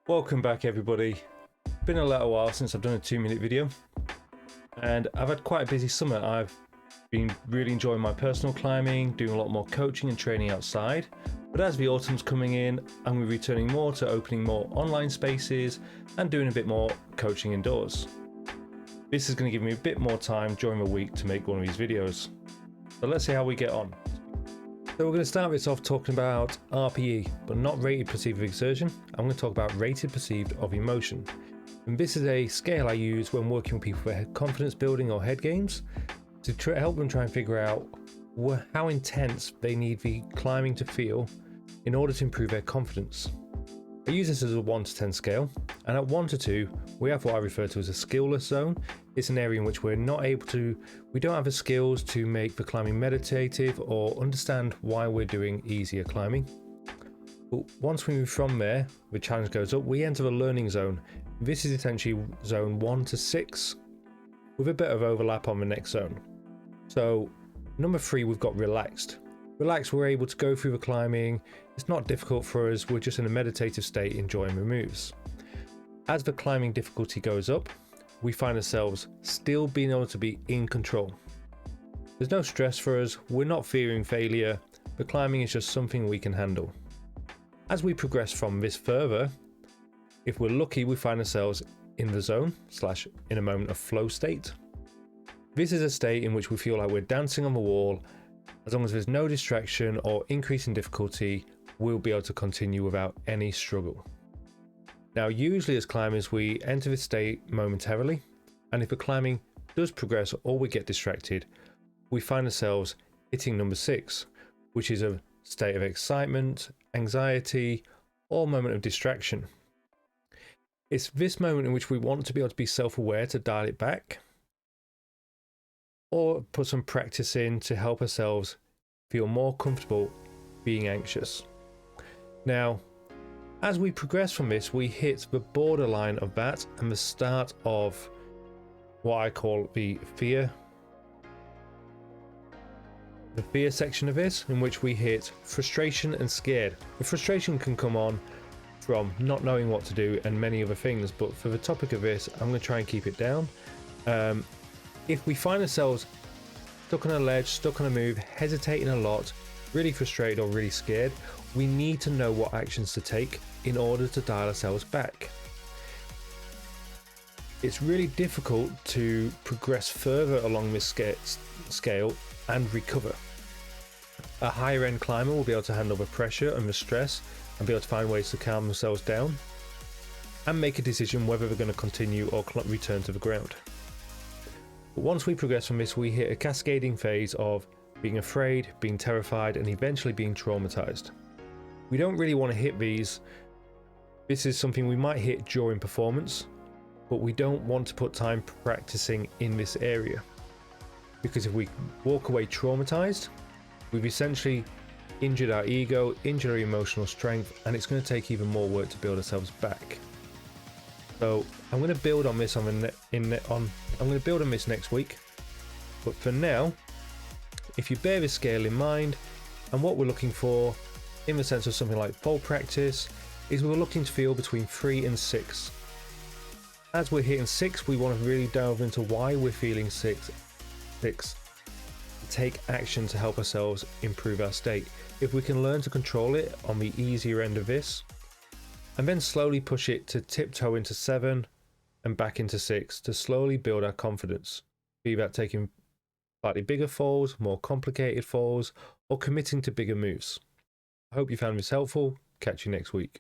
Welcome back everybody. Been a little while since I've done a 2-minute video and I've had quite a busy summer. I've been really enjoying my personal climbing, doing a lot more coaching and training outside, but as the autumn's coming in, I'm going to be returning more to opening more online spaces and doing a bit more coaching indoors. This is going to give me a bit more time during the week to make one of these videos. So let's see how we get on. So we're going to start this off talking about RPE, but not rated perceived of exertion. I'm going to talk about rated perceived of emotion. And this is a scale I use when working with people for confidence building or head games to help them try and figure out how intense they need the climbing to feel in order to improve their confidence. I use this as a 1 to 10 scale, and at 1 to 2 we have what I refer to as a skillless zone. It's an area in which we don't have the skills to make the climbing meditative or understand why we're doing easier climbing. But once we move from there, the challenge goes up, we enter the learning zone. This is essentially zone 1 to 6 with a bit of overlap on the next zone. So number 3, we've got relaxed. Relaxed, we're able to go through the climbing. It's not difficult for us, we're just in a meditative state enjoying the moves. As the climbing difficulty goes up, we find ourselves still being able to be in control. There's no stress for us, we're not fearing failure, the climbing is just something we can handle. As we progress from this further, if we're lucky, we find ourselves in the zone / in a moment of flow state. This is a state in which we feel like we're dancing on the wall. As long as there's no distraction or increase in difficulty, we'll be able to continue without any struggle. Now, usually as climbers, we enter this state momentarily, and if the climbing does progress or we get distracted, we find ourselves hitting number 6, which is a state of excitement, anxiety, or moment of distraction. It's this moment in which we want to be able to be self-aware to dial it back, or put some practice in to help ourselves feel more comfortable being anxious. Now, as we progress from this, we hit the borderline of that and the start of what I call the fear section of this, in which we hit frustration and scared. The frustration can come on from not knowing what to do and many other things, but for the topic of this, I'm going to try and keep it down. If we find ourselves stuck on a ledge, stuck on a move, hesitating a lot, really frustrated or really scared, we need to know what actions to take in order to dial ourselves back. It's really difficult to progress further along this scale and recover. A higher end climber will be able to handle the pressure and the stress and be able to find ways to calm themselves down and make a decision whether they're going to continue or return to the ground. But once we progress from this, we hit a cascading phase of being afraid, being terrified, and eventually being traumatized. We don't really want to hit these. This is something we might hit during performance, but we don't want to put time practicing in this area. Because if we walk away traumatized, we've essentially injured our ego, injured our emotional strength, and it's going to take even more work to build ourselves back. So I'm going to build on this I'm going to build on this next week. But for now, if you bear this scale in mind, and what we're looking for in the sense of something like pole practice is we're looking to feel between 3 and 6. As we're hitting 6, we want to really delve into why we're feeling 6. Take action to help ourselves improve our state. If we can learn to control it on the easier end of this, and then slowly push it to tiptoe into 7 and back into 6 to slowly build our confidence, be that taking slightly bigger falls, more complicated falls, or committing to bigger moves. I hope you found this helpful. Catch you next week.